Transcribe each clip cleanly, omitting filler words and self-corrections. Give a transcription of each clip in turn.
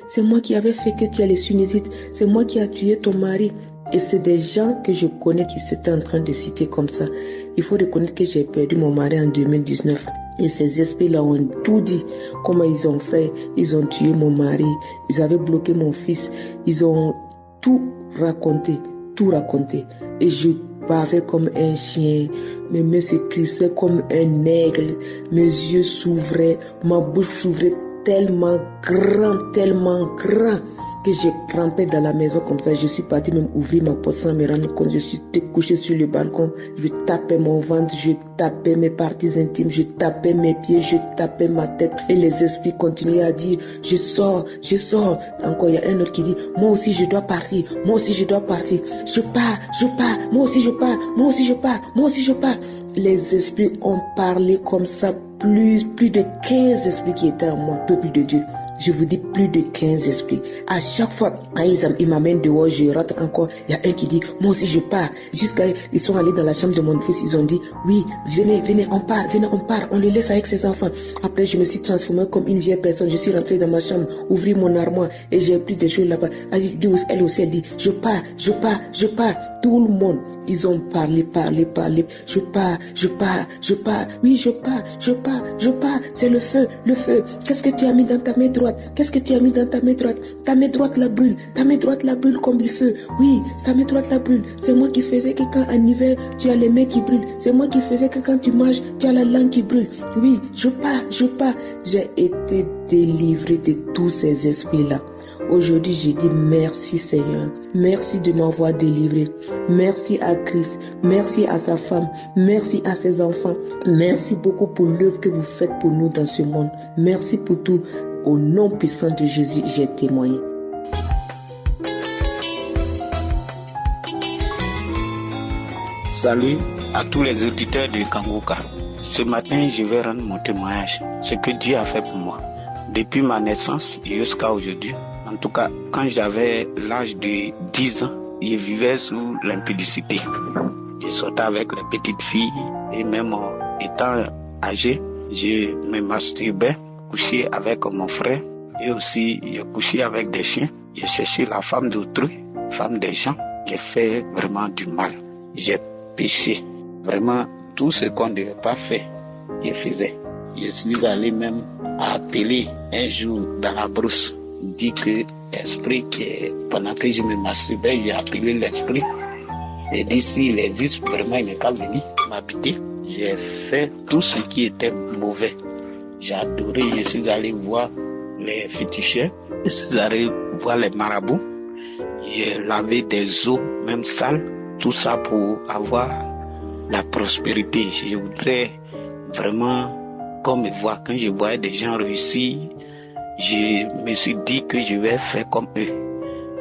c'est moi qui avais fait que tu as les sinusites, c'est moi qui a tué ton mari. Et c'est des gens que je connais qui s'étaient en train de citer comme ça. Il faut reconnaître que j'ai perdu mon mari en 2019. Et ces esprits-là ont tout dit. Comment ils ont fait. Ils ont tué mon mari. Ils avaient bloqué mon fils. Ils ont tout raconté. Tout raconté. Et je bavais comme un chien. Mes mains se crissaient comme un aigle. Mes yeux s'ouvraient. Ma bouche s'ouvrait tellement grand que j'ai crampé dans la maison comme ça. Je suis partie même ouvrir ma porte sans me rendre compte. Je suis couchée sur le balcon. Je tapais mon ventre, je tapais mes parties intimes, je tapais mes pieds, je tapais ma tête. Et les esprits continuaient à dire, je sors. Encore, il y a un autre qui dit, moi aussi je dois partir, moi aussi je dois partir. Je pars, moi aussi je pars. Les esprits ont parlé comme ça. Plus de 15 esprits qui étaient en moi, peuple de Dieu. Je vous dis plus de 15 esprits. À chaque fois, quand ils m'amènent dehors, je rentre encore. Il y a un qui dit, moi aussi je pars. Jusqu'à, ils sont allés dans la chambre de mon fils, ils ont dit, oui, venez, on part. On le laisse avec ses enfants. Après, je me suis transformée comme une vieille personne. Je suis rentrée dans ma chambre, ouvrir mon armoire et j'ai pris des choses là-bas. Elle aussi, elle dit, je pars. Tout le monde, ils ont parlé. Je pars. Oui, je pars. C'est le feu. Qu'est-ce que tu as mis dans ta main droite? Ta main droite la brûle. Comme du feu. Oui, ta main droite la brûle. C'est moi qui faisais que quand en hiver, tu as les mains qui brûlent. C'est moi qui faisais que quand tu manges, tu as la langue qui brûle. Oui, je pars. J'ai été délivré de tous ces esprits-là. Aujourd'hui, j'ai dit merci Seigneur. Merci de m'avoir délivré. Merci à Christ. Merci à sa femme. Merci à ses enfants. Merci beaucoup pour l'œuvre que vous faites pour nous dans ce monde. Merci pour tout. Au nom puissant de Jésus, j'ai témoigné. Salut à tous les auditeurs de Kangoka. Ce matin, je vais rendre mon témoignage. Ce que Dieu a fait pour moi. Depuis ma naissance jusqu'à aujourd'hui. En tout cas, quand j'avais l'âge de 10 ans, je vivais sous l'impudicité. Je sortais avec les petites filles et même étant âgé, je me masturbais, couchais avec mon frère et aussi je couchais avec des chiens. Je cherchais la femme d'autrui, femme des gens. J'ai fait vraiment du mal. J'ai péché. Vraiment, tout ce qu'on ne devait pas faire, je faisais. Je suis allé même appeler un jour dans la brousse. Dit que l'esprit pendant que je me masturbais, j'ai appelé l'esprit. Et dit s'il existe, vraiment il n'est pas venu m'habiter. J'ai fait tout ce qui était mauvais. J'ai adoré, je suis allé voir les féticheurs, je suis allé voir les marabouts. J'ai lavé des eaux, même sales, tout ça pour avoir la prospérité. Je voudrais vraiment qu'on me voie. Quand je voyais des gens réussir, je me suis dit que je vais faire comme eux.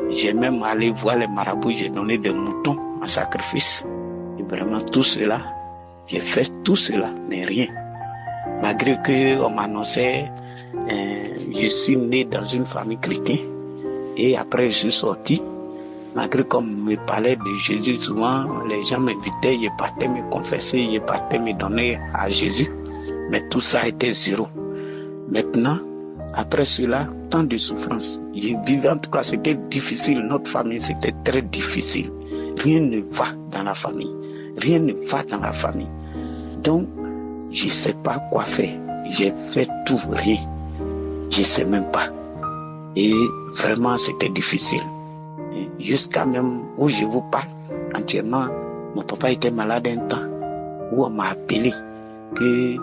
J'ai même allé voir les marabouts, j'ai donné des moutons en sacrifice. Et vraiment tout cela, j'ai fait tout cela, mais rien. Malgré qu'on m'annonçait, je suis né dans une famille chrétienne. Et après je suis sorti. Malgré qu'on me parlait de Jésus, souvent les gens m'invitaient, je partais me confesser, je partais me donner à Jésus. Mais tout ça était zéro. Maintenant, après cela, tant de souffrances. Je vivais, en tout cas, c'était difficile. Notre famille, c'était très difficile. Rien ne va dans la famille. Donc, je ne sais pas quoi faire. J'ai fait tout, rien. Je ne sais même pas. Et vraiment, c'était difficile. Et jusqu'à même où je vous parle, entièrement, mon papa était malade un temps, où on m'a appelé que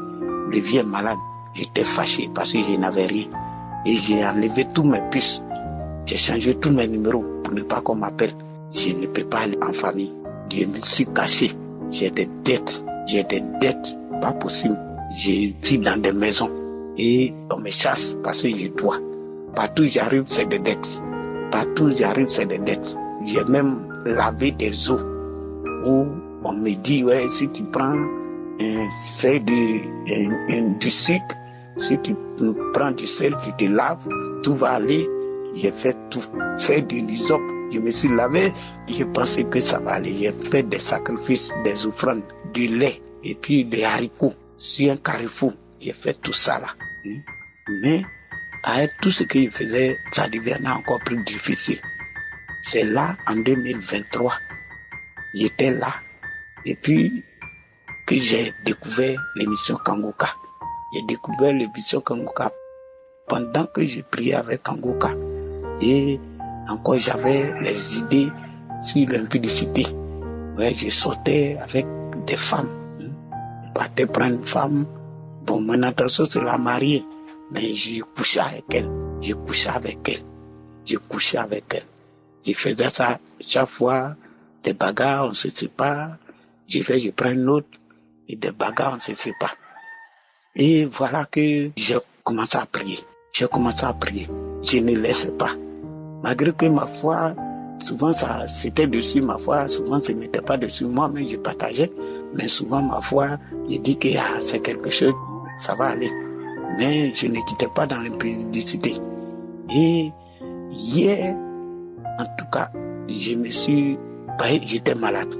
le vieux est malade. J'étais fâché parce que je n'avais rien. Et j'ai enlevé tous mes puces. J'ai changé tous mes numéros pour ne pas qu'on m'appelle. Je ne peux pas aller en famille. Je me suis caché. J'ai des dettes, pas possible. Je vis dans des maisons et on me chasse parce que je dois. Partout où j'arrive, c'est des dettes. J'ai même lavé des eaux où on me dit, ouais, si tu prends fais du sucre, si tu prends du sel, tu te laves, tout va aller. J'ai fait tout, fait du lysop, je me suis lavé, je pensais que ça va aller. J'ai fait des sacrifices, des offrandes, du lait et puis des haricots sur un carrefour. J'ai fait tout ça là. Mais Avec tout ce qu'il faisait, ça devenait encore plus difficile. C'est là, en 2023, j'étais là. Et puis, que j'ai découvert l'émission Kangoka. J'ai découvert l'émission Kangoka pendant que je priais avec Kangoka. Et encore, j'avais les idées sur l'impudicité. Ouais, je sortais avec des femmes. Je partais prendre une femme. Bon, mon intention, c'est la marier. Mais je couchais avec elle. Je couchais avec elle. Je couchais avec elle. Je faisais ça chaque fois. Des bagarres, on se sépare. Je prends une autre. Et des bagarres, on se sépare. Et voilà que j'ai commencé à prier. J'ai commencé à prier. Je ne laissais pas. Malgré que ma foi, souvent ça c'était dessus ma foi, souvent ce n'était pas dessus moi, mais je partageais. Mais souvent ma foi, je dis que c'est quelque chose, ça va aller. Mais je ne quittais pas dans l'impudicité. Et hier, en tout cas, j'étais malade.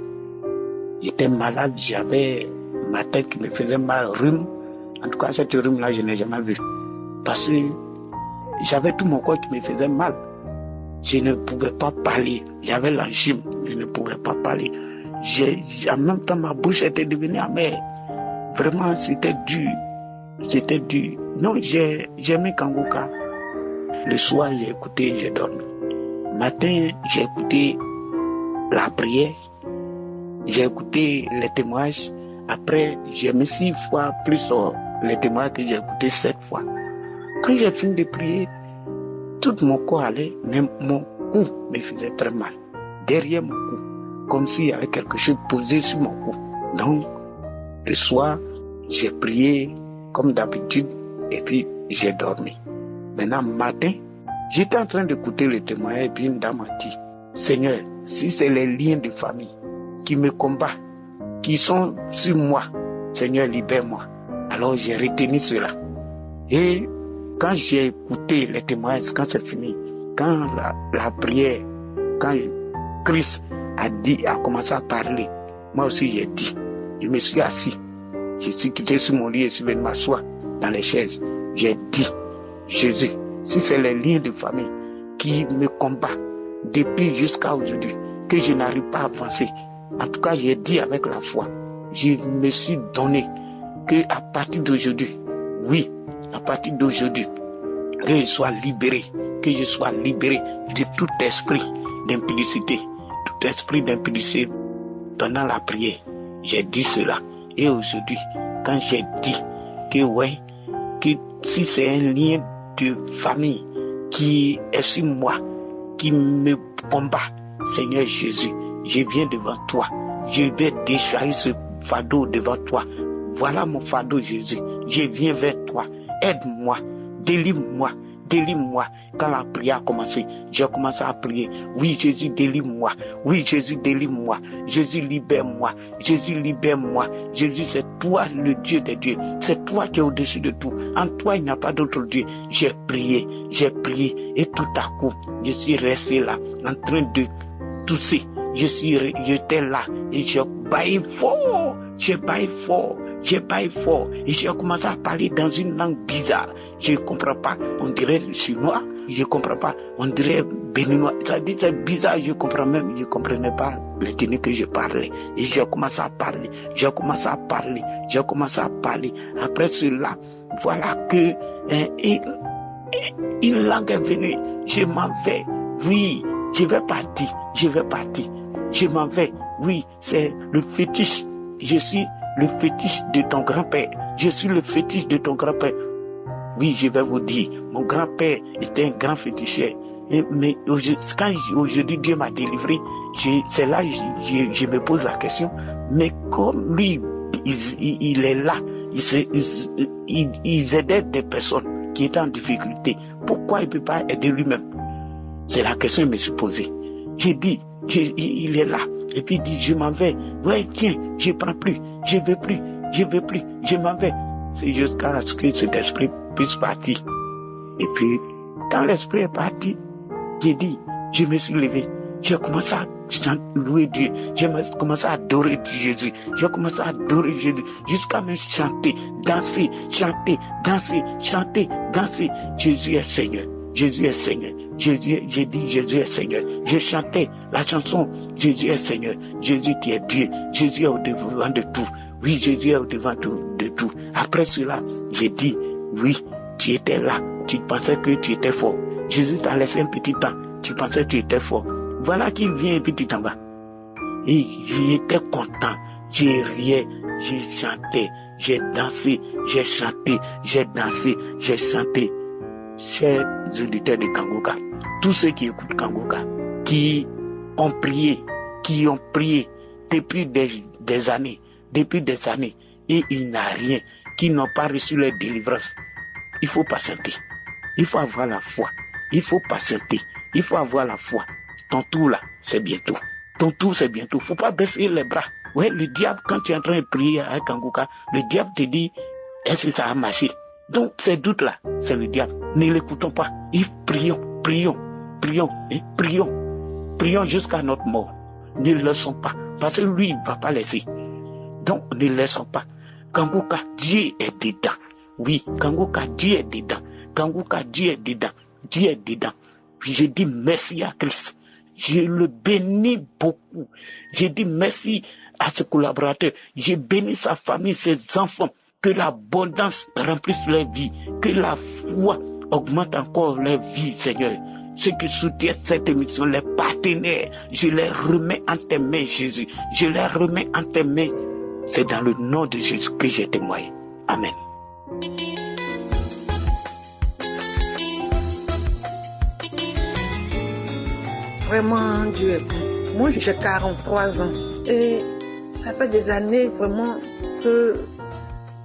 J'étais malade, j'avais ma tête qui me faisait mal, rhume. En tout cas, cette rhume-là, je n'ai jamais vu. Parce que j'avais tout mon corps qui me faisait mal. Je ne pouvais pas parler. J'avais l'angine, je ne pouvais pas parler. En même temps, ma bouche était devenue amère. Vraiment, c'était dur. C'était dur. Non, j'ai mis Kangoka. Le soir, j'ai écouté, j'ai dormi. Le matin, j'ai écouté la prière. J'ai écouté les témoignages. Après, j'ai mis 6 fois plus les témoignages que j'ai écouté 7 fois. Quand j'ai fini de prier, tout mon corps allait, mais mon cou me faisait très mal. Derrière mon cou, comme s'il y avait quelque chose posé sur mon cou. Donc, le soir, j'ai prié comme d'habitude et puis j'ai dormi. Maintenant, matin, j'étais en train d'écouter le témoignage et puis une dame m'a dit, Seigneur, si c'est les liens de famille qui me combattent, qui sont sur moi, Seigneur, libère-moi. Alors j'ai retenu cela. Et quand j'ai écouté les témoignages, quand c'est fini, quand la prière, quand Christ a commencé à parler, moi aussi j'ai dit, je me suis assis, je suis quitté sur mon lit et je suis venu m'asseoir dans les chaises. J'ai dit, Jésus, si c'est les liens de famille qui me combattent depuis jusqu'à aujourd'hui, que je n'arrive pas à avancer, en tout cas j'ai dit avec la foi, je me suis donné qu'à partir d'aujourd'hui, oui, à partir d'aujourd'hui, que je sois libéré de tout esprit d'impudicité, pendant la prière. J'ai dit cela. Et aujourd'hui, quand j'ai dit que si c'est un lien de famille qui est sur moi, qui me combat, Seigneur Jésus, je viens devant toi. Je vais décharger ce fardeau devant toi. Voilà mon fardeau, Jésus. Je viens vers toi. Aide-moi. Délivre-moi. Quand la prière a commencé, j'ai commencé à prier. Oui, Jésus, délivre-moi. Oui, Jésus, délivre-moi. Jésus, libère-moi. Jésus, c'est toi le Dieu des dieux. C'est toi qui es au-dessus de tout. En toi, il n'y a pas d'autre Dieu. J'ai prié. Et tout à coup, je suis resté là, en train de tousser. J'étais là et j'ai baillé fort. Et j'ai commencé à parler dans une langue bizarre. Je ne comprends pas. On dirait chinois. Je ne comprends pas. On dirait béninois. Ça dit c'est bizarre. Je ne comprenais pas les tenus que je parlais. Et j'ai commencé à parler. Après cela, voilà que une langue est venue. Je m'en vais. Oui, je vais partir. Je m'en vais. Oui, c'est le fétiche. Je suis le fétiche de ton grand-père. Oui, je vais vous dire, mon grand-père était un grand féticheur. Mais quand aujourd'hui Dieu m'a délivré, c'est là que je me pose la question, mais comme lui, il est là, il aidait des personnes qui étaient en difficulté, pourquoi il ne peut pas aider lui-même? C'est la question que je me suis posée. J'ai dit, il est là. Et puis il dit, je m'en vais. Ouais, tiens, je ne prends plus. Je veux plus. Je m'en vais. C'est jusqu'à ce que cet esprit puisse partir. Et puis, quand l'esprit est parti, j'ai dit, je me suis levé. J'ai commencé à louer Dieu. J'ai commencé à adorer Jésus. J'ai commencé à adorer Jésus jusqu'à me chanter, danser, chanter, danser, chanter, danser. Jésus est Seigneur. Jésus est Seigneur. J'ai dit Jésus est Seigneur. Je chantais la chanson Jésus est Seigneur. Jésus tu es Dieu. Jésus est au devant de tout. Oui, Jésus est au devant de tout. Après cela, j'ai dit oui, tu étais là. Tu pensais que tu étais fort. Jésus t'a laissé un petit temps. Tu pensais que tu étais fort. Voilà qu'il vient et puis tu t'en vas. Et j'étais content. J'ai riais, j'ai chanté, j'ai dansé, j'ai chanté, j'ai dansé, j'ai chanté. Chers auditeurs de Kangoka, tous ceux qui écoutent Kangoka, qui ont prié depuis des années, et il n'y a rien, qui n'ont pas reçu leur délivrance. Il faut patienter. Il faut avoir la foi. Il faut patienter. Il faut avoir la foi. Ton tour là, c'est bientôt. Ton tour, c'est bientôt. Faut pas baisser les bras. Ouais, le diable, quand tu es en train de prier à Kangoka, le diable te dit, est-ce que ça a marché? Donc, ces doutes-là, c'est le diable. Ne l'écoutons pas. Prions jusqu'à notre mort. Ne le laissons pas. Parce que lui, il ne va pas laisser. Donc, ne laissons pas. Kangoka, Dieu est dedans. Oui, Kangoka, Dieu est dedans. Kangoka, Dieu est dedans. Dieu est dedans. Je dis merci à Christ. Je le bénis beaucoup. Je dis merci à ses collaborateurs. Je bénis sa famille, ses enfants. Que l'abondance remplisse leur vie. Que la foi augmente encore leur vie, Seigneur. Ceux qui soutiennent cette émission, les partenaires, je les remets en tes mains, Jésus. Je les remets en tes mains. C'est dans le nom de Jésus que j'ai témoigné. Amen. Vraiment, Dieu est bon. Moi, j'ai 43 ans et ça fait des années vraiment que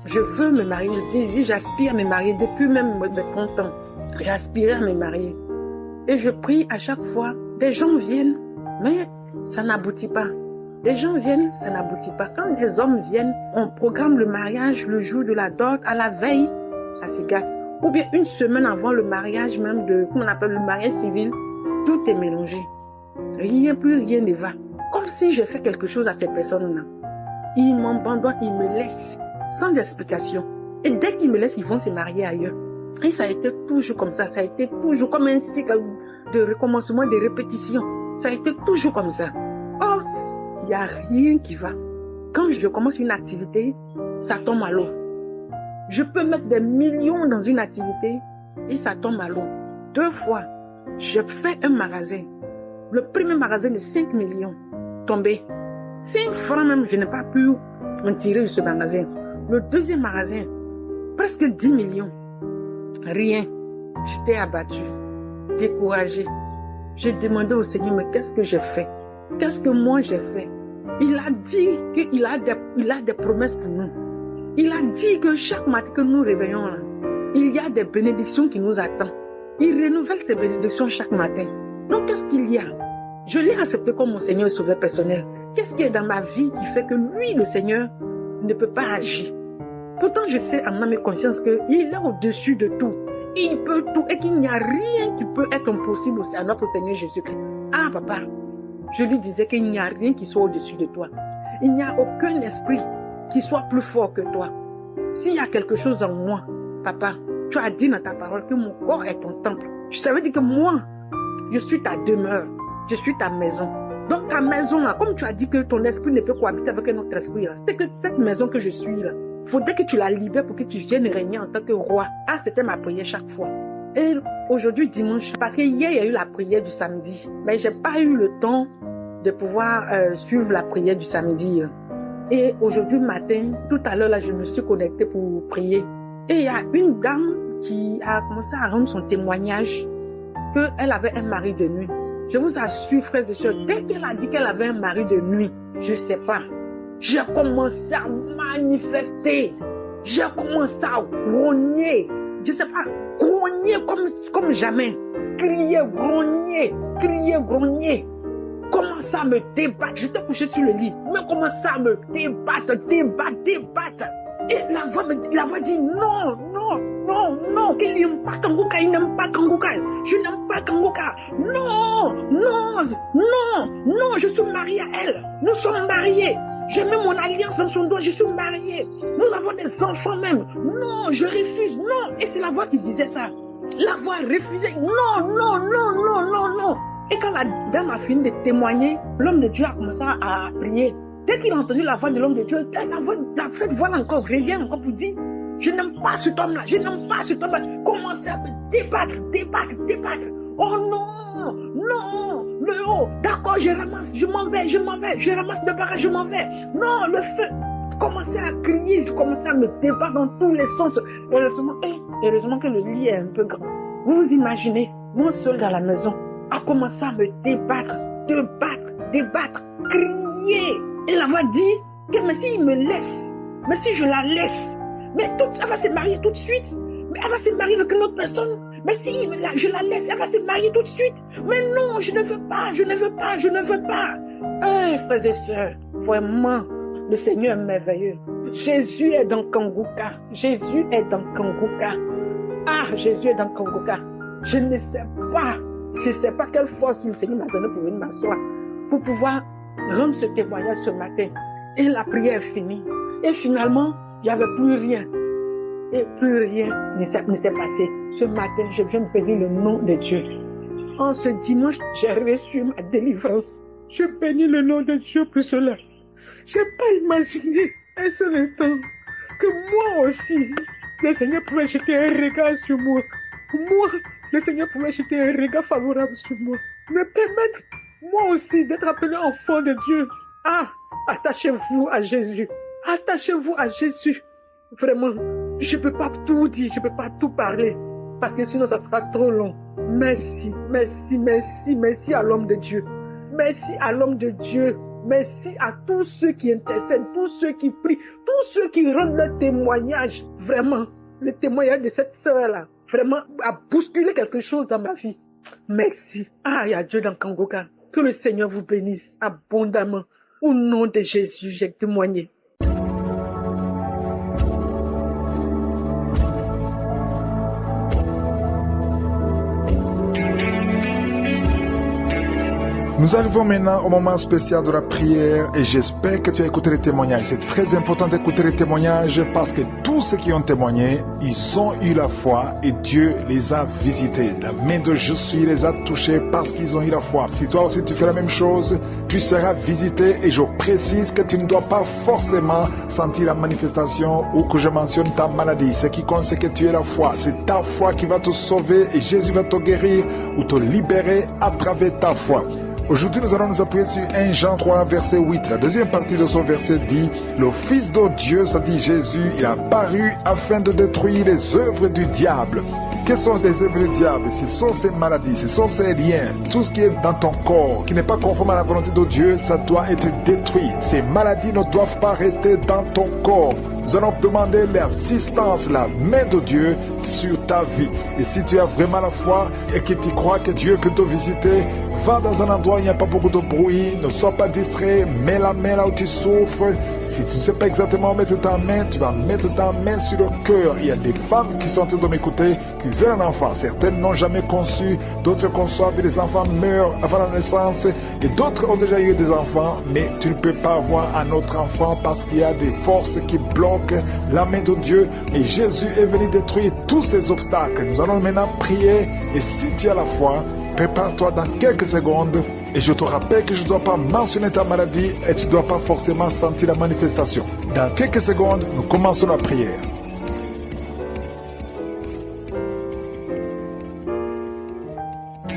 je veux me marier. Je désire, j'aspire à me marier depuis même mes 30 ans. J'aspire à me marier. Et je prie à chaque fois. Des gens viennent, mais ça n'aboutit pas. Des gens viennent, ça n'aboutit pas. Quand les hommes viennent, on programme le mariage le jour de la dot, à la veille, ça se gâte. Ou bien une semaine avant le mariage même, comment on appelle le mariage civil, tout est mélangé. Plus rien ne va. Comme si j'ai fait quelque chose à ces personnes-là. Ils m'abandonnent, ils me laissent sans explication. Et dès qu'ils me laissent, ils vont se marier ailleurs. Et ça a été toujours comme ça. Ça a été toujours comme un cycle de recommencement, de répétition. Ça a été toujours comme ça. Oh, il n'y a rien qui va. Quand je commence une activité, ça tombe à l'eau. Je peux mettre des millions dans une activité et ça tombe à l'eau. 2 fois, j'ai fait un magasin. Le premier magasin de 5 millions, tombé. 5 francs même, je n'ai pas pu en tirer de ce magasin. Le deuxième magasin, presque 10 millions. Rien. J'étais abattue, découragée. J'ai demandé au Seigneur, mais qu'est-ce que j'ai fait? Qu'est-ce que moi j'ai fait? Il a dit qu'il a des promesses pour nous. Il a dit que chaque matin que nous réveillons, là, il y a des bénédictions qui nous attendent. Il renouvelle ces bénédictions chaque matin. Donc, qu'est-ce qu'il y a? Je l'ai accepté comme mon Seigneur et Sauveur personnel. Qu'est-ce qui est dans ma vie qui fait que lui, le Seigneur, ne peut pas agir? Pourtant, je sais en âme et conscience qu'il est au-dessus de tout. Il peut tout et qu'il n'y a rien qui peut être impossible à notre Seigneur Jésus-Christ. Ah, papa, je lui disais qu'il n'y a rien qui soit au-dessus de toi. Il n'y a aucun esprit qui soit plus fort que toi. S'il y a quelque chose en moi, papa, tu as dit dans ta parole que mon corps est ton temple. Ça veut dire que moi, je suis ta demeure, je suis ta maison. Donc ta maison là, comme tu as dit que ton esprit ne peut cohabiter avec un autre esprit là, c'est que cette maison que je suis là, il faudrait que tu la libères pour que tu viennes régner en tant que roi. Ah, c'était ma prière chaque fois. Et aujourd'hui dimanche, parce que hier il y a eu la prière du samedi, mais j'ai pas eu le temps de pouvoir suivre la prière du samedi. Et aujourd'hui matin, tout à l'heure là, je me suis connectée pour prier. Et il y a une dame qui a commencé à rendre son témoignage qu'elle avait un mari de nuit. Je vous assure, frères et sœurs, dès qu'elle a dit qu'elle avait un mari de nuit, je ne sais pas, j'ai commencé à manifester, j'ai commencé à grogner, je ne sais pas, grogner comme jamais, crier, grogner, commencer à me débattre. J'étais couché sur le lit, mais commencer à me débattre. Et la voix dit non, qu'il n'aime pas Kangoka, il n'aime pas Kangoka. Je n'aime pas Kangoka. Non, non, je suis mariée à elle. Nous sommes mariés. J'ai mis mon alliance dans son doigt, je suis mariée. Nous avons des enfants même. Non, je refuse, non. Et c'est la voix qui disait ça. La voix refusait. Non. Et quand la dame a fini de témoigner, l'homme de Dieu a commencé à prier. Dès qu'il a entendu la voix de l'homme de Dieu, cette voix-là encore revient encore pour dire, je n'aime pas cet homme-là, je n'aime pas cet homme-là. Commencez à me débattre. Oh non, d'accord, je ramasse, je m'en vais, je ramasse mes bagages, je m'en vais. Non, le feu. Commençais à crier, je commençais à me débattre dans tous les sens. Heureusement que le lit est un peu grand. Vous vous imaginez, mon seul dans la maison a commencé à me débattre, crier. Et la voix dit que mais s'il me laisse, mais si je la laisse, mais elle va se marier tout de suite. Mais elle va se marier avec une autre personne. Mais si je la laisse, elle va se marier tout de suite. Mais non, je ne veux pas. Frères et sœurs, vraiment, le Seigneur est merveilleux. Jésus est dans Kanguka. Ah, Jésus est dans Kanguka. Je ne sais pas quelle force le Seigneur m'a donné pour venir m'asseoir, pour pouvoir rendre ce témoignage ce matin. Et la prière est finie. Et finalement, il n'y avait plus rien. Et plus rien ne s'est passé. Ce matin, je viens bénir le nom de Dieu. En ce dimanche, j'ai reçu ma délivrance. Je bénis le nom de Dieu pour cela. Je n'ai pas imaginé un seul instant que moi aussi, le Seigneur pouvait jeter un regard sur moi. Moi, le Seigneur pouvait jeter un regard favorable sur moi. Me permettre, moi aussi, d'être appelé enfant de Dieu. Ah, attachez-vous à Jésus. Vraiment, je ne peux pas tout dire, je ne peux pas tout parler. Parce que sinon, ça sera trop long. Merci à l'homme de Dieu. Merci à l'homme de Dieu. Merci à tous ceux qui intercèdent, tous ceux qui prient, tous ceux qui rendent leur témoignage. Vraiment, le témoignage de cette sœur-là, vraiment, a bousculé quelque chose dans ma vie. Merci. Ah, il y a Dieu dans Kanguka. Que le Seigneur vous bénisse abondamment. Au nom de Jésus, j'ai témoigné. Nous arrivons maintenant au moment spécial de la prière et j'espère que tu as écouté les témoignages. C'est très important d'écouter les témoignages parce que tous ceux qui ont témoigné, ils ont eu la foi et Dieu les a visités. La main de Jésus les a touchés parce qu'ils ont eu la foi. Si toi aussi tu fais la même chose, tu seras visité et je précise que tu ne dois pas forcément sentir la manifestation ou que je mentionne ta maladie. Ce qui compte, c'est que tu aies la foi. C'est ta foi qui va te sauver et Jésus va te guérir ou te libérer à travers ta foi. Aujourd'hui, nous allons nous appuyer sur 1 Jean 3, verset 8. La deuxième partie de son verset dit « Le Fils de Dieu, ça dit Jésus, il a paru afin de détruire les œuvres du diable. » Quelles sont les œuvres du diable? Ce sont ces maladies, ce sont ces liens, tout ce qui est dans ton corps, qui n'est pas conforme à la volonté de Dieu, ça doit être détruit. Ces maladies ne doivent pas rester dans ton corps. Nous allons demander l'assistance, la main de Dieu sur ta vie. Et si tu as vraiment la foi et que tu crois que Dieu peut te visiter, va dans un endroit où il n'y a pas beaucoup de bruit, ne sois pas distrait, mets la main là où tu souffres. Si tu ne sais pas exactement où mettre ta main, tu vas mettre ta main sur le cœur. Il y a des femmes qui sont en train de m'écouter, qui veulent un enfant. Certaines n'ont jamais conçu, d'autres conçoivent et les enfants meurent avant la naissance. Et d'autres ont déjà eu des enfants, mais tu ne peux pas avoir un autre enfant parce qu'il y a des forces qui bloquent la main de Dieu. Et Jésus est venu détruire tous ces obstacles. Nous allons maintenant prier. Et si tu as la foi, prépare-toi dans quelques secondes. Et je te rappelle que je ne dois pas mentionner ta maladie et tu ne dois pas forcément sentir la manifestation. Dans quelques secondes, nous commençons la prière.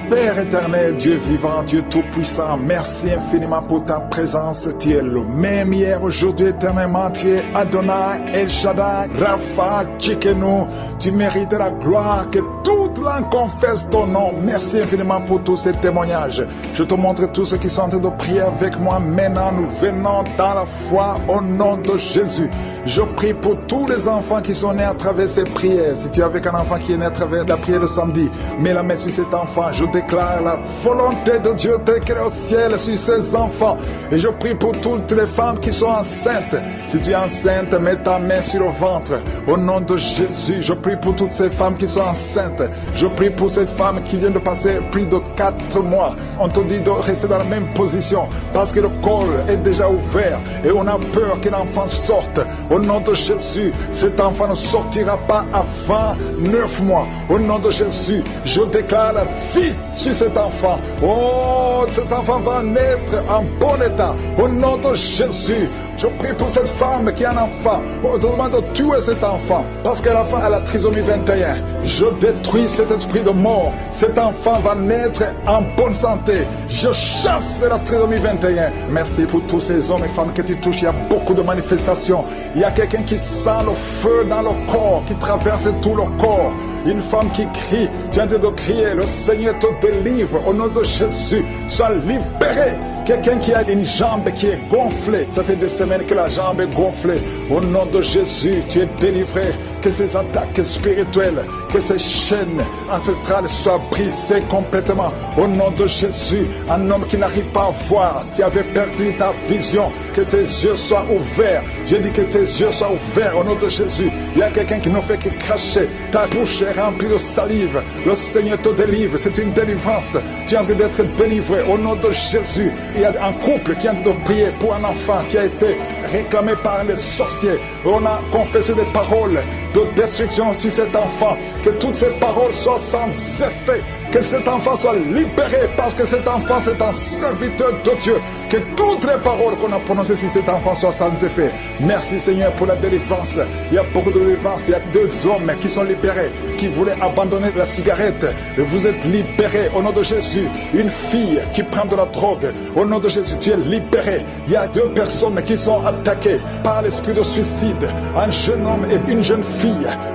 Père éternel, Dieu vivant, Dieu tout-puissant, merci infiniment pour ta présence. Tu es le même hier, aujourd'hui, éternellement. Tu es Adonai, El Shaddai, Rapha, Tchikenu. Tu mérites la gloire, que toute langue confesse ton nom. Merci infiniment pour tous ces témoignages. Je te montre tous ceux qui sont en train de prier avec moi. Maintenant, nous venons dans la foi au nom de Jésus. Je prie pour tous les enfants qui sont nés à travers ces prières. Si tu es avec un enfant qui est né à travers la prière de samedi, mets la main sur cet enfant. Je déclare la volonté de Dieu telle qu'elle est au ciel sur ses enfants. Et je prie pour toutes les femmes qui sont enceintes. Si tu es enceinte, mets ta main sur le ventre. Au nom de Jésus, je prie pour toutes ces femmes qui sont enceintes. sorte. Je prie pour cette femme qui vient de passer plus de 4 mois. On te dit de rester dans la même position parce que le col est déjà ouvert et on a peur que l'enfant sorte. Au nom de Jésus, cet enfant ne sortira pas avant 9 mois. Au nom de Jésus, je déclare la vie sur cet enfant. Oh, cet enfant va naître en bon état. Au nom de Jésus, je prie pour cette femme qui a un enfant. On te demande de tuer cet enfant parce que l'enfant a la trisomie 21. Je détruis cet esprit de mort. Cet enfant va naître en bonne santé. Je chasse la trisomie 21. Merci pour tous ces hommes et femmes que tu touches. Il y a beaucoup de manifestations. Il y a quelqu'un qui sent le feu dans le corps, qui traverse tout le corps. Une femme qui crie, tu es en train de crier, le Seigneur te délivre. Au nom de Jésus, sois libéré. Quelqu'un qui a une jambe qui est gonflée, ça fait des semaines que la jambe est gonflée. Au nom de Jésus, tu es délivré. Que ces attaques spirituelles, que ces chaînes ancestrales soient brisées complètement. Au nom de Jésus, un homme qui n'arrive pas à voir, qui avait perdu ta vision, que tes yeux soient ouverts. J'ai dit que tes yeux soient ouverts au nom de Jésus. Il y a quelqu'un qui ne fait que cracher. Ta bouche est remplie de salive. Le Seigneur te délivre. C'est une délivrance. Tu es en train d'être délivré au nom de Jésus. Il y a un couple qui est en train de prier pour un enfant qui a été réclamé par les sorciers. On a confessé des paroles de destruction sur cet enfant. Que toutes ces paroles soient sans effet. Que cet enfant soit libéré parce que cet enfant c'est un serviteur de Dieu. Que toutes les paroles qu'on a prononcées sur cet enfant soient sans effet. Merci Seigneur pour la délivrance. Il y a beaucoup de délivrance. Il y a 2 hommes qui sont libérés, qui voulaient abandonner la cigarette. Et vous êtes libérés au nom de Jésus. Une fille qui prend de la drogue. Au nom de Jésus, tu es libéré. Il y a 2 personnes qui sont attaquées par l'esprit de suicide. Un jeune homme et une jeune fille.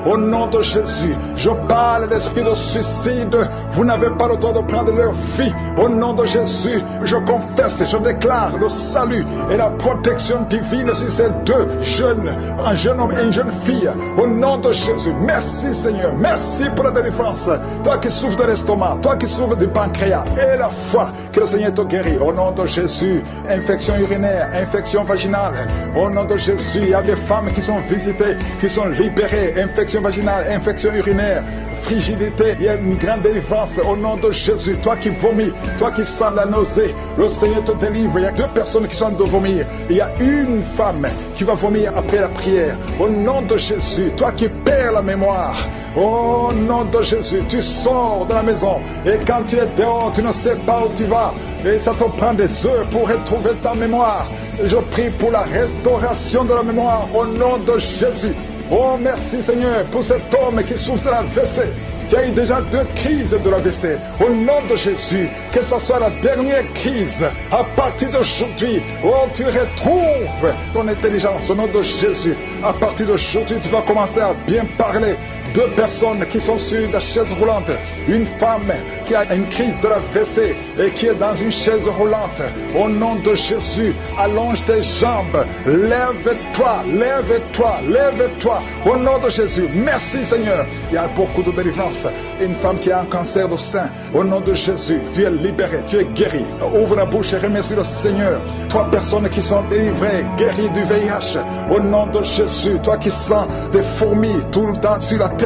Au nom de Jésus, je parle de l'esprit de suicide. Vous n'avez pas le droit de prendre leur vie. Au nom de Jésus, je confesse, je déclare le salut et la protection divine sur ces 2 jeunes, un jeune homme et une jeune fille. Au nom de Jésus, merci Seigneur, merci pour la délivrance. Toi qui souffres de l'estomac, toi qui souffres du pancréas, et la foi, que le Seigneur te guérit. Au nom de Jésus, infection urinaire, infection vaginale. Au nom de Jésus, il y a des femmes qui sont visitées, qui sont libérées. Infection vaginale, infection urinaire, frigidité, il y a une grande délivrance. Au nom de Jésus, toi qui vomis, toi qui sens la nausée, le Seigneur te délivre. Il y a 2 personnes qui sont de vomir. Il y a une femme qui va vomir après la prière. Au nom de Jésus, toi qui perds la mémoire, au nom de Jésus, tu sors de la maison et quand tu es dehors, tu ne sais pas où tu vas et ça te prend des heures pour retrouver ta mémoire. Je prie pour la restauration de la mémoire au nom de Jésus. Oh merci Seigneur pour cet homme qui souffre de la l'AVC. Tu as eu déjà 2 crises de l'AVC. Au nom de Jésus, que ce soit la dernière crise, à partir d'aujourd'hui, oh, tu retrouves ton intelligence au nom de Jésus. À partir d'aujourd'hui, tu vas commencer à bien parler. 2 personnes qui sont sur la chaise roulante. Une femme qui a une crise de l'AVC et qui est dans une chaise roulante. Au nom de Jésus, allonge tes jambes. Lève-toi, lève-toi, lève-toi. Au nom de Jésus, merci Seigneur. Il y a beaucoup de délivrance. Une femme qui a un cancer du sein. Au nom de Jésus, tu es libéré, tu es guéri. Ouvre la bouche et remercie le Seigneur. 3 personnes qui sont délivrées, guéries du VIH. Au nom de Jésus, toi qui sens des fourmis tout le temps sur la tête.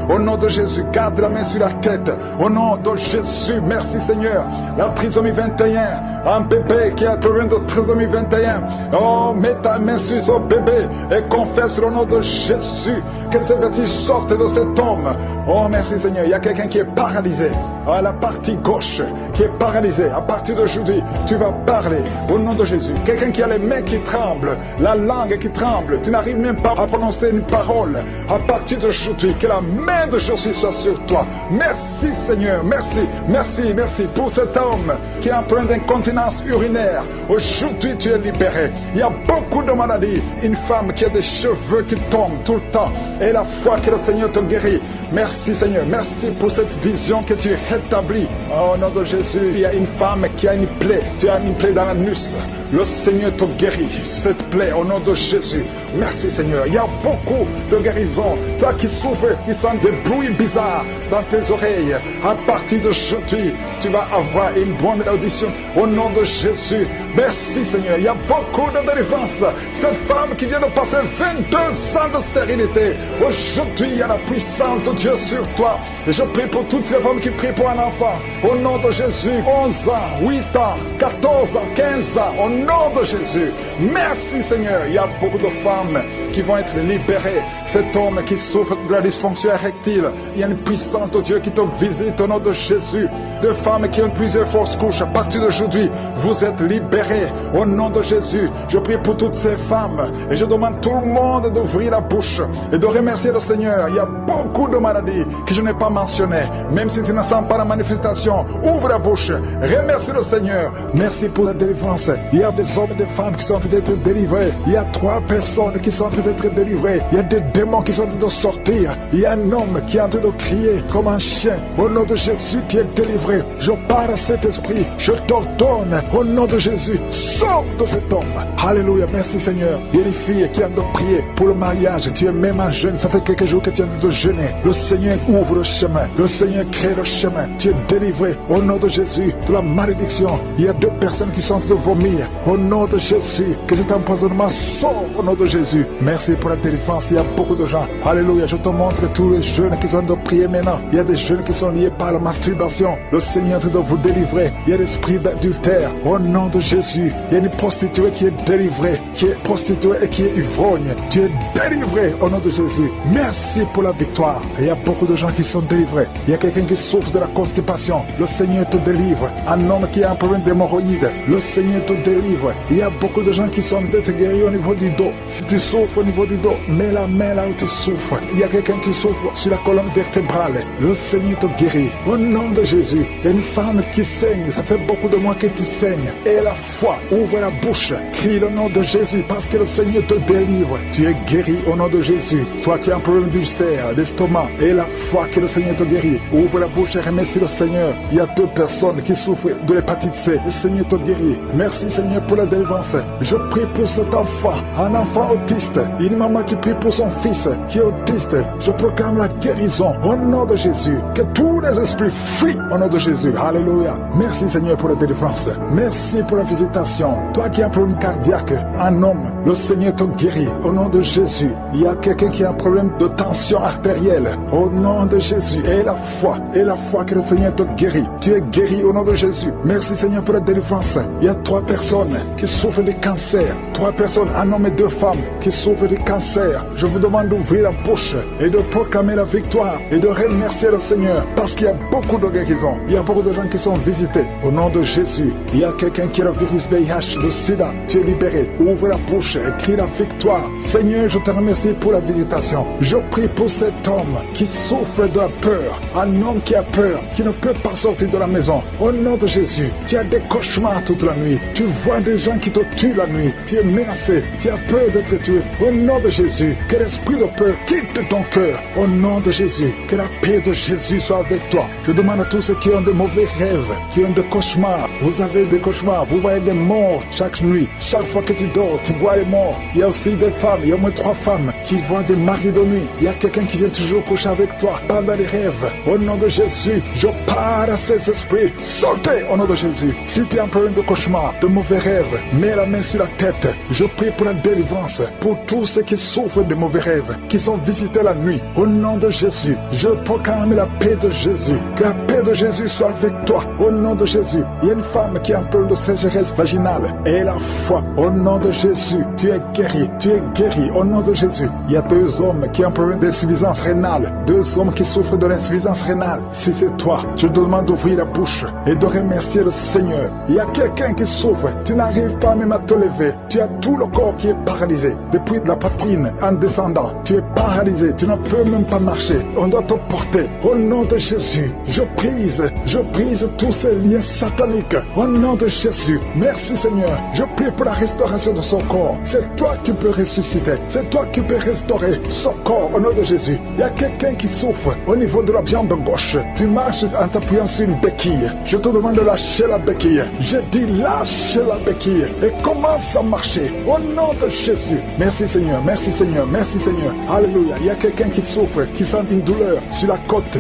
Au nom de Jésus, garde la main sur la tête. Au nom de Jésus, merci Seigneur. La trisomie 21, un bébé qui a un problème de trisomie 21. Oh, mets ta main sur ce bébé et confesse le nom de Jésus. Que ces vertiges sortent de cet homme. Oh, merci Seigneur. Il y a quelqu'un qui est paralysé à la partie gauche, qui est paralysé. À partir d'aujourd'hui, tu vas parler au nom de Jésus. Quelqu'un qui a les mains qui tremblent, la langue qui tremble. Tu n'arrives même pas à prononcer une parole. À partir d'aujourd'hui, que la main de Jésus soit sur toi. Merci Seigneur, merci, merci, merci pour cet homme qui a un problème d'incontinence urinaire. Aujourd'hui tu es libéré. Il y a beaucoup de maladies. Une femme qui a des cheveux qui tombent tout le temps. Et la foi que le Seigneur te guérit. Merci Seigneur, merci pour cette vision que tu rétablis. Au nom de Jésus, il y a une femme qui a une plaie. Tu as une plaie dans l'anus. Le Seigneur te guérit. Cette plaie au nom de Jésus. Merci Seigneur. Il y a beaucoup de guérisons. Toi qui souffres, qui sens des bruits bizarres dans tes oreilles, à partir d'aujourd'hui, tu vas avoir une bonne audition au nom de Jésus. Merci Seigneur. Il y a beaucoup de délivrance. Cette femme qui vient de passer 22 ans de stérilité, aujourd'hui il y a la puissance de Dieu sur toi. Et je prie pour toutes ces femmes qui prient pour un enfant. Au nom de Jésus, 11 ans, 8 ans, 14 ans, 15 ans, au nom de Jésus. Merci Seigneur. Il y a beaucoup de femmes qui vont être libérées. Cet homme qui souffre de la dysfonction érectile, il y a une puissance de Dieu qui te visite au nom de Jésus. De femmes qui ont plusieurs fausses couches, à partir d'aujourd'hui, vous êtes libérés au nom de Jésus. Je prie pour toutes ces femmes et je demande à tout le monde d'ouvrir la bouche et de remercier le Seigneur. Il y a beaucoup de maladies que je n'ai pas mentionnées. Même si tu ne sens pas la manifestation, ouvre la bouche, remercie le Seigneur. Merci pour la délivrance. Il y a des hommes et des femmes qui sont en train d'être délivrés. Il y a 3 personnes qui sont en train d'être délivrées. Il y a des démons qui sont en train de sortir. Il y a un homme qui est en train de crier comme un chien. Au nom de Jésus, tu es délivré. Je parle à cet esprit. Je t'ordonne au nom de Jésus. Sors de cet homme. Alléluia. Merci Seigneur. Il y a des filles qui ont de prier pour le mariage. Tu es même un jeune. Ça fait quelques jours que tu es en train de jeûner. Le Seigneur ouvre le chemin. Le Seigneur crée le chemin. Tu es délivré au nom de Jésus de la malédiction. Il y a 2 personnes qui sont en train de vomir. Au nom de Jésus. Que cet empoisonnement sorte au nom de Jésus. Merci pour la délivrance. Il y a beaucoup de gens. Alléluia. Je te montre tous les jeunes qui sont en train de prier maintenant. Il y a des jeunes qui sont liés par la masturbation. Le Seigneur est en train de vous délivrer. Il y a l'esprit d'adultère. Au nom de Jésus. Il y a une prostituée qui est délivrée. Qui est prostituée et qui est ivrogne. Tu es délivré au nom de Jésus. Merci pour la victoire. Et il y a beaucoup de gens qui sont délivrés. Il y a quelqu'un qui souffre de la constipation. Le Seigneur te délivre. Un homme qui a un problème d'hémorroïdes. Le Seigneur te délivre. Il y a beaucoup de gens qui sont d'être guéris au niveau du dos. Si tu souffres au niveau du dos, mets la main là où tu souffres. Il y a quelqu'un qui souffre sur la colonne vertébrale. Le Seigneur te guérit. Au nom de Jésus. Il y a une femme qui saigne. Ça fait beaucoup de mois que tu saignes. Et la foi. Ouvre la bouche. Crie le nom de Jésus parce que le Seigneur te délivre. Tu es guéri au nom de Jésus. Toi qui as un problème d'ulcère, d'estomac. Et la foi que le Seigneur te guérit. Ouvre la bouche et remercie le Seigneur. Il y a 2 personnes qui souffrent de l'hépatite C. Le Seigneur te guérit. Merci Seigneur pour la délivrance. Je prie pour cet enfant. Un enfant autiste. Une maman qui prie pour son fils qui est autiste. Je proclame la guérison au nom de Jésus. Que tous les esprits fuient au nom de Jésus. Alléluia. Merci Seigneur pour la délivrance. Merci pour la visitation. Toi qui as un problème cardiaque, un homme, le Seigneur te guérit au nom de Jésus. Il y a quelqu'un qui a un problème de tension artérielle au nom de Jésus. Et la foi que le Seigneur te guérit. Tu es guéri au nom de Jésus. Merci Seigneur pour la délivrance. Il y a 3 personnes qui souffrent de cancer. 3 personnes, un homme et 2 femmes qui souffrent de cancer. Je vous demande d'ouvrir la bouche et de proclamer la victoire et de remercier le Seigneur parce qu'il y a beaucoup de guérisons. Il y a beaucoup de gens qui sont visités au nom de Jésus. Il y a quelqu'un qui a le virus VIH, le sida. Tu es libéré. Ouvre la bouche et crie la victoire. Seigneur, je te remercie pour la visitation. Je prie pour cet homme qui souffre de la peur. Un homme qui a peur, qui ne peut pas sortir de la maison. Au nom de Jésus, tu as des cauchemars toute la nuit. Tu vois des gens qui te tuent la nuit. Tu es menacé. Tu as peur d'être tué. Au nom de Jésus, que l'esprit de peur quitte ton cœur. Au nom de Jésus, que la paix de Jésus soit avec toi. Je demande à tous ceux qui ont de mauvais rêves, qui ont des cauchemars. Vous avez des cauchemars. Vous voyez des morts chaque nuit. Chaque fois que tu dors, tu vois les morts. Il y a aussi des femmes. Il y a au moins 3 femmes qui voient des maris de nuit. Il y a quelqu'un qui vient toujours coucher avec toi pendant les rêves. Au nom de Jésus, je parle à ces esprits. Sortez au nom de Jésus. Si tu as un problème de cauchemar, de mauvais rêves, mets la main sur la tête. Je prie pour la délivrance, pour tous ceux qui souffrent de mauvais rêves, qui sont visités la nuit. Au nom de Jésus, je proclame la paix de Jésus. Que la paix de Jésus soit avec toi. Au nom de Jésus, il y a une femme qui a un problème de sécheresse vaginale. Et la foi, au nom de Jésus, tu es guéri. Tu es guéri au nom de Jésus. Il y a 2 hommes qui ont un problème d'insuffisance rénale. 2 hommes qui souffrent de l'insuffisance rénale. Si c'est toi, je te demande d'ouvrir la bouche et de remercier le Seigneur. Il y a quelqu'un qui souffre. Tu n'arrives pas même à te lever. Tu as tout le corps qui est paralysé. Depuis la poitrine en descendant, tu es paralysé. Tu ne peux même pas marcher. On doit te porter. Au nom de Jésus, je brise tous ces liens sataniques. Au nom de Jésus, merci Seigneur. Je prie pour la restauration de son corps. C'est toi qui peux ressusciter. C'est toi qui peux restaurer son corps au nom de Jésus. Il y a quelqu'un qui souffre au niveau de la jambe gauche. Tu marches en t'appuyant sur une béquille. Je te demande de lâcher la béquille. Je dis lâche la béquille et commence à marcher au nom de Jésus. Merci Seigneur, merci Seigneur, merci Seigneur. Alléluia. Il y a quelqu'un qui souffre, qui sent une douleur sur la côté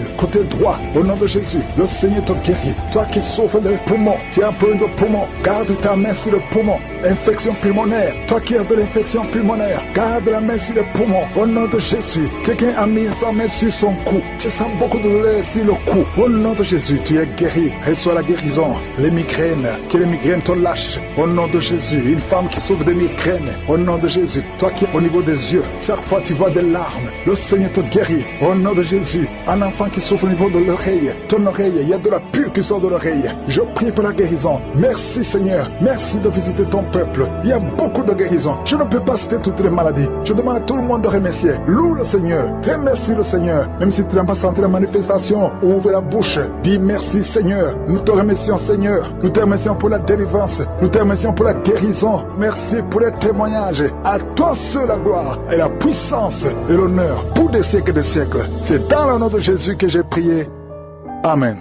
droit. Au nom nom de Jésus, le Seigneur te guérit. Toi qui souffres de poumons, tu as un problème de poumon, garde ta main sur le poumon. Infection pulmonaire, toi qui as de l'infection pulmonaire, garde la main sur le poumon. Au nom de Jésus, quelqu'un a mis sa main sur son cou. Tu sens beaucoup de douleur sur le cou. Au nom de Jésus, tu es guéri. Reçois la guérison. Les migraines, que les migraines te lâchent. Au nom de Jésus, une femme qui souffre de migraines. Au nom de Jésus, toi qui es au niveau des yeux, chaque fois tu vois des larmes. Le Seigneur te guérit. Au nom de Jésus, un enfant qui souffre au niveau de l'oreille, ton oreille, il y a de la pure qui sort de l'oreille. Je prie pour la guérison. Merci Seigneur. Merci de visiter ton peuple. Il y a beaucoup de guérisons. Je ne peux pas citer toutes les maladies. Je demande à tout le monde de remercier. Loue le Seigneur. Remercie le Seigneur. Même si tu n'as pas senti la manifestation, ouvre la bouche. Dis merci Seigneur. Nous te remercions Seigneur. Nous te remercions pour la délivrance. Nous te remercions pour la guérison. Merci pour les témoignages. À toi seul la gloire et la puissance et l'honneur pour des siècles et des siècles. C'est dans le nom de Jésus que j'ai prié. Amen.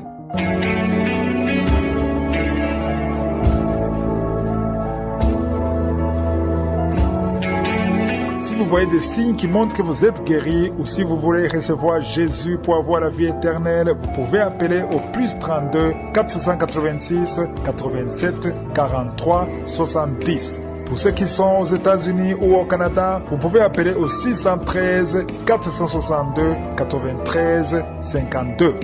Si vous voyez des signes qui montrent que vous êtes guéri ou si vous voulez recevoir Jésus pour avoir la vie éternelle, vous pouvez appeler au plus 32 486 87 43 70. Pour ceux qui sont aux États-Unis ou au Canada, vous pouvez appeler au 613 462 93 52.